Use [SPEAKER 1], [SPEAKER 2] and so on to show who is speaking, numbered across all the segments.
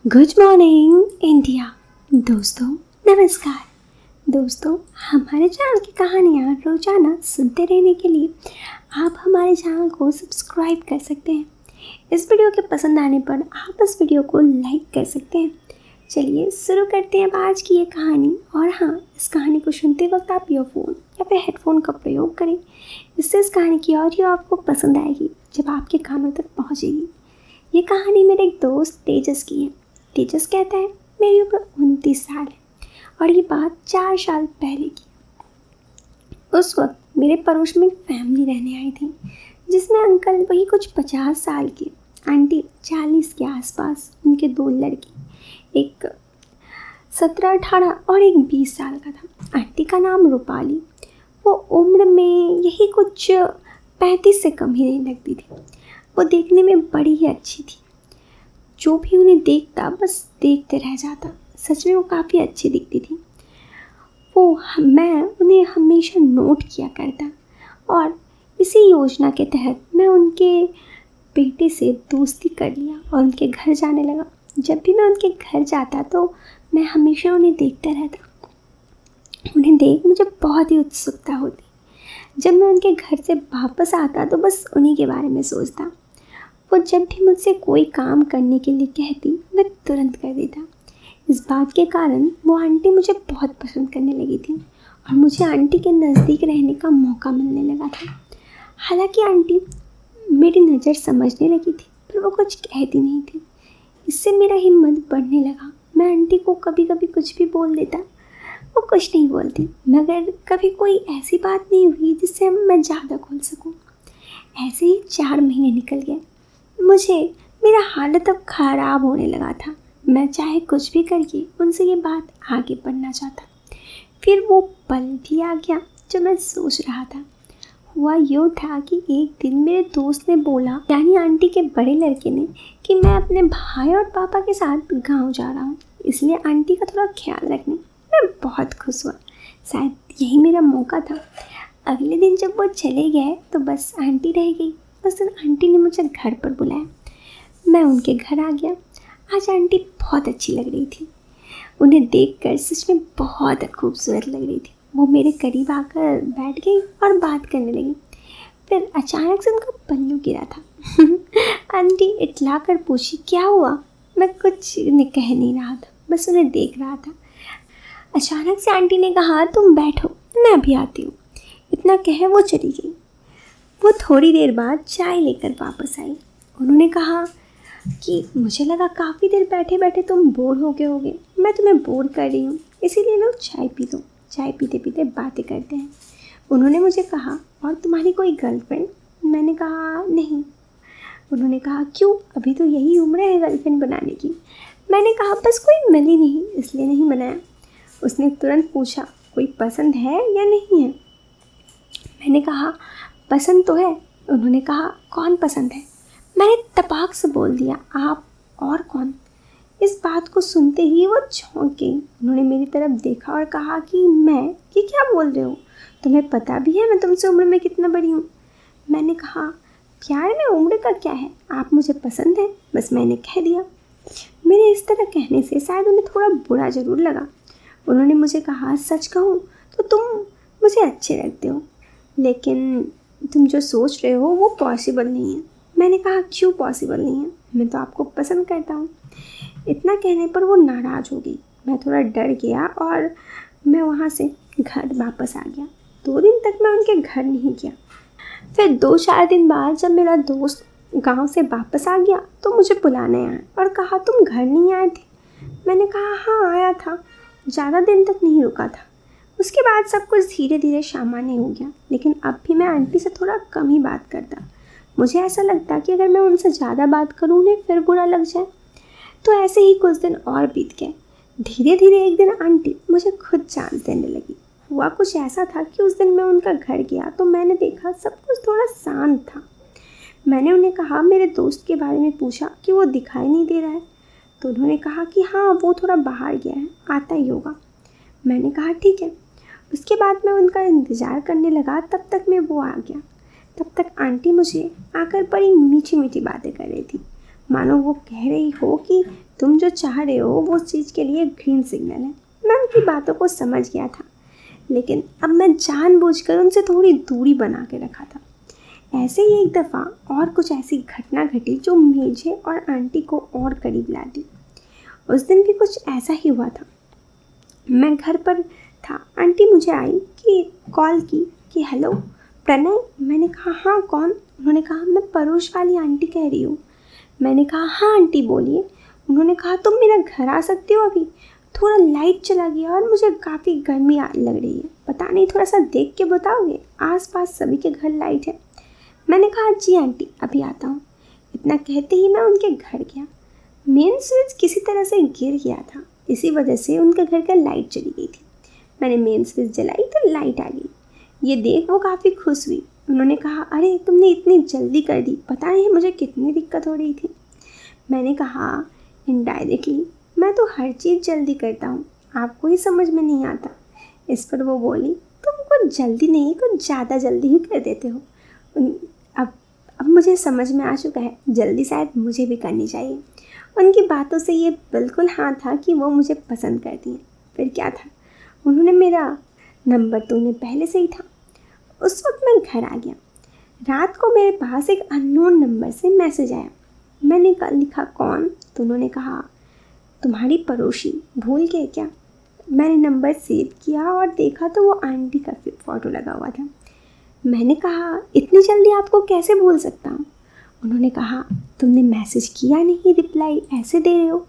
[SPEAKER 1] Good morning India. दोस्तों नमस्कार। दोस्तों हमारे चैनल की कहानियाँ रोजाना सुनते रहने के लिए आप हमारे चैनल को सब्सक्राइब कर सकते हैं। इस वीडियो के पसंद आने पर आप इस वीडियो को लाइक कर सकते हैं। चलिए शुरू करते हैं आज की ये कहानी। और हाँ, इस कहानी को सुनते वक्त आप ईयरफोन या फिर हेडफोन का प्रयोग करें। इससे इस कहानी की ऑडियो आपको पसंद आएगी जब आपके कानों तक पहुँचेगी। ये कहानी मेरे एक दोस्त तेजस की है। तेजस कहता है मेरी उम्र 29 साल है और ये बात 4 साल पहले की। उस वक्त मेरे पड़ोस में फैमिली रहने आई थी जिसमें अंकल वही कुछ 50 साल के, आंटी 40 के आसपास, उनके 2 लड़के, एक 17-18 और एक 20 साल का था। आंटी का नाम रूपाली। वो उम्र में यही कुछ 35 से कम ही नहीं लगती थी। वो देखने में बड़ी ही अच्छी थी। जो भी उन्हें देखता बस देखते रह जाता। सच में वो काफ़ी अच्छी दिखती थी। मैं उन्हें हमेशा नोट किया करता और इसी योजना के तहत मैं उनके बेटे से दोस्ती कर लिया और उनके घर जाने लगा। जब भी मैं उनके घर जाता तो मैं हमेशा उन्हें देखता रहता। उन्हें देख मुझे बहुत ही उत्सुकता होती। जब मैं उनके घर से वापस आता तो बस उन्हीं के बारे में सोचता। वो जब भी मुझसे कोई काम करने के लिए कहती मैं तुरंत कर देता। इस बात के कारण वो आंटी मुझे बहुत पसंद करने लगी थी और मुझे आंटी के नज़दीक रहने का मौका मिलने लगा था। हालांकि आंटी मेरी नज़र समझने लगी थी पर वो कुछ कहती नहीं थी। इससे मेरा हिम्मत बढ़ने लगा। मैं आंटी को कभी कभी कुछ भी बोल देता, वो कुछ नहीं बोलती, मगर कभी कोई ऐसी बात नहीं हुई जिससे मैं ज़्यादा खोल सकूं। ऐसे ही 4 महीने निकल गए। मेरा हालत अब ख़राब होने लगा था। मैं चाहे कुछ भी करके उनसे ये बात आगे बढ़ना चाहता। फिर वो पल भी आ गया जो मैं सोच रहा था। हुआ यूँ था कि एक दिन मेरे दोस्त ने बोला, यानी आंटी के बड़े लड़के ने, कि मैं अपने भाई और पापा के साथ गांव जा रहा हूँ, इसलिए आंटी का थोड़ा ख्याल रखने। मैं बहुत खुश हुआ। शायद यही मेरा मौका था। अगले दिन जब वो चले गए तो बस आंटी रह गई। उस दिन आंटी ने मुझे घर पर बुलाया। मैं उनके घर आ गया। आज आंटी बहुत अच्छी लग रही थी। उन्हें देखकर सच में बहुत खूबसूरत लग रही थी। वो मेरे करीब आकर बैठ गई और बात करने लगी। फिर अचानक से उनका पल्लू गिरा था। आंटी इतला कर पूछी, क्या हुआ? मैं कुछ कह नहीं रहा था, बस उन्हें देख रहा था। अचानक से आंटी ने कहा, तुम बैठो, मैं अभी आती हूँ। इतना कहे वो चली गई। वो थोड़ी देर बाद चाय लेकर वापस आई। उन्होंने कहा कि मुझे लगा काफ़ी देर बैठे बैठे तुम बोर हो गए होगे, मैं तुम्हें बोर कर रही हूँ, इसीलिए लो चाय पी लो। चाय पीते पीते बातें करते हैं। उन्होंने मुझे कहा, और तुम्हारी कोई गर्लफ्रेंड? मैंने कहा नहीं। उन्होंने कहा, क्यों, अभी तो यही उम्र है गर्लफ्रेंड बनाने की। मैंने कहा बस कोई मिली नहीं इसलिए नहीं बनाया। उसने तुरंत पूछा, कोई पसंद है या नहीं है? मैंने कहा पसंद तो है। उन्होंने कहा, कौन पसंद है? मैंने तपाक से बोल दिया, आप, और कौन? इस बात को सुनते ही वो चौंक गई। उन्होंने मेरी तरफ देखा और कहा कि मैं, ये क्या बोल रहे हो? तुम्हें पता भी है मैं तुमसे उम्र में कितना बड़ी हूँ? मैंने कहा, प्यार में उम्र का क्या है, आप मुझे पसंद है, बस मैंने कह दिया। मेरे इस तरह कहने से शायद उन्हें थोड़ा बुरा ज़रूर लगा। उन्होंने मुझे कहा, सच कहूँ तो तुम मुझे अच्छे लगते हो, लेकिन तुम जो सोच रहे हो वो पॉसिबल नहीं है। मैंने कहा, क्यों पॉसिबल नहीं है? मैं तो आपको पसंद करता हूँ। इतना कहने पर वो नाराज़ हो गई। मैं थोड़ा डर गया और मैं वहाँ से घर वापस आ गया। 2 दिन तक मैं उनके घर नहीं गया। फिर 2-4 दिन बाद जब मेरा दोस्त गांव से वापस आ गया तो मुझे बुलाने आया और कहा, तुम घर नहीं आए थे? मैंने कहा, हाँ आया था, ज़्यादा दिन तक नहीं रुका था। उसके बाद सब कुछ धीरे धीरे सामान्य हो गया, लेकिन अब भी मैं आंटी से थोड़ा कम ही बात करता। मुझे ऐसा लगता कि अगर मैं उनसे ज़्यादा बात करूँ उन्हें फिर बुरा लग जाए। तो ऐसे ही कुछ दिन और बीत गए। धीरे धीरे एक दिन आंटी मुझे खुद चांस देने लगी। हुआ कुछ ऐसा था कि उस दिन मैं उनका घर गया तो मैंने देखा सब कुछ थोड़ा शांत था। मैंने उन्हें कहा, मेरे दोस्त के बारे में पूछा कि वो दिखाई नहीं दे रहा है। तो उन्होंने कहा कि हाँ वो थोड़ा बाहर गया है, आता ही होगा। मैंने कहा ठीक है। उसके बाद मैं उनका इंतज़ार करने लगा। तब तक मैं वो आ गया। तब तक आंटी मुझे आकर बड़ी मीठी मीठी बातें कर रही थी। मानो वो कह रही हो कि तुम जो चाह रहे हो वो उस चीज़ के लिए ग्रीन सिग्नल है। मैं उनकी बातों को समझ गया था, लेकिन अब मैं जानबूझकर उनसे थोड़ी दूरी बना के रखा था। ऐसे ही एक दफ़ा और कुछ ऐसी घटना घटी जो मुझे और आंटी को और करीब ला दी। उस दिन भी कुछ ऐसा ही हुआ था। मैं घर पर था, आंटी मुझे आई कि कॉल की कि हेलो प्रणय। मैंने कहा हाँ कौन? उन्होंने कहा मैं पड़ोस वाली आंटी कह रही हूँ। मैंने कहा हाँ आंटी बोलिए। उन्होंने कहा तुम मेरा घर आ सकती हो अभी? थोड़ा लाइट चला गया और मुझे काफ़ी गर्मी लग रही है, पता नहीं थोड़ा सा देख के बताओगे? आसपास सभी के घर लाइट है। मैंने कहा जी आंटी अभी आता हूँ। इतना कहते ही मैं उनके घर गया। मेन स्विच किसी तरह से गिर गया था, इसी वजह से उनके घर का लाइट चली गई थी। मैंने मेन स्विच जलाई तो लाइट आ गई। ये देख वो काफ़ी खुश हुई। उन्होंने कहा अरे तुमने इतनी जल्दी कर दी, पता नहीं मुझे कितनी दिक्कत हो रही थी। मैंने कहा इनडायरेक्टली मैं तो हर चीज़ जल्दी करता हूँ, आपको ही समझ में नहीं आता। इस पर वो बोली तुम कुछ जल्दी नहीं, कुछ ज़्यादा जल्दी ही कर देते हो। अब मुझे समझ में आ चुका है, जल्दी शायद मुझे भी करनी चाहिए। उनकी बातों से ये बिल्कुल हाँ था कि वो मुझे पसंद करती हैं। फिर क्या था, उन्होंने मेरा नंबर तो उन्हें पहले से ही था। उस वक्त मैं घर आ गया। रात को मेरे पास एक अननोन नंबर से मैसेज आया। मैंने लिखा कौन? तो उन्होंने कहा तुम्हारी पड़ोसी, भूल गए क्या? मैंने नंबर सेव किया और देखा तो वो आंटी का फ़ोटो लगा हुआ था। मैंने कहा इतनी जल्दी आपको कैसे भूल सकता हूँ? उन्होंने कहा तुमने मैसेज किया नहीं, रिप्लाई ऐसे दे रहे हो,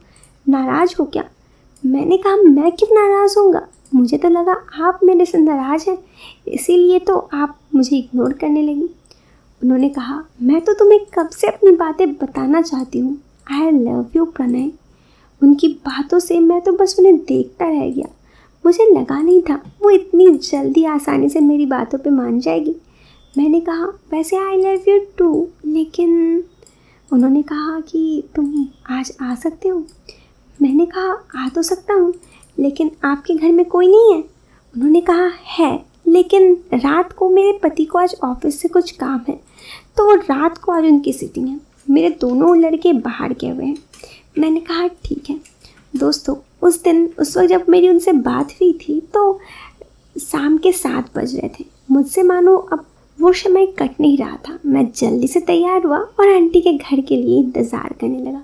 [SPEAKER 1] नाराज़ हो क्या? मैंने कहा मैं क्यों नाराज़ होऊंगा, मुझे तो लगा आप मेरे से नाराज़ हैं, इसीलिए तो आप मुझे इग्नोर करने लगी। उन्होंने कहा मैं तो तुम्हें कब से अपनी बातें बताना चाहती हूँ, आई लव यू प्रणय। उनकी बातों से मैं तो बस उन्हें देखता रह गया। मुझे लगा नहीं था वो इतनी जल्दी आसानी से मेरी बातों पे मान जाएगी। मैंने कहा वैसे आई लव यू टू, लेकिन उन्होंने कहा कि तुम आज आ सकते हो। मैंने कहा आ तो सकता हूँ, लेकिन आपके घर में कोई नहीं है? उन्होंने कहा है, लेकिन रात को मेरे पति को आज ऑफिस से कुछ काम है, तो वो रात को आज उनकी सीटिंग है। मेरे दोनों लड़के बाहर गए हुए हैं। मैंने कहा ठीक है। दोस्तों उस वक्त जब मेरी उनसे बात हुई थी तो शाम के 7 बज रहे थे। मुझसे मानो अब वो समय कट नहीं रहा था। मैं जल्दी से तैयार हुआ और आंटी के घर के लिए इंतज़ार करने लगा।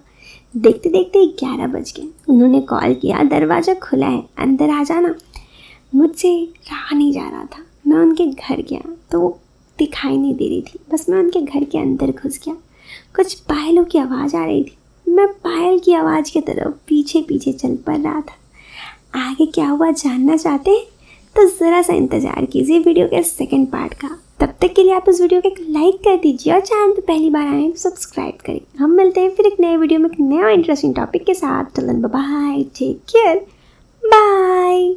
[SPEAKER 1] देखते देखते 11 बज गए। उन्होंने कॉल किया, दरवाज़ा खुला है, अंदर आ जाना। मुझसे रहा नहीं जा रहा था। मैं उनके घर गया तो वो दिखाई नहीं दे रही थी, बस मैं उनके घर के अंदर घुस गया। कुछ पायलों की आवाज़ आ रही थी। मैं पायल की आवाज़ की तरफ पीछे पीछे चल पड़ रहा था। आगे क्या हुआ जानना चाहते हैं तो ज़रा सा इंतज़ार कीजिए वीडियो के सेकंड पार्ट का। तब तक के लिए आप इस वीडियो को एक लाइक कर दीजिए और चैनल पे पहली बार आए तो सब्सक्राइब करें। हम मिलते हैं फिर एक नए वीडियो में एक नया इंटरेस्टिंग टॉपिक के साथ। चलन बाय, टेक केयर, बाय।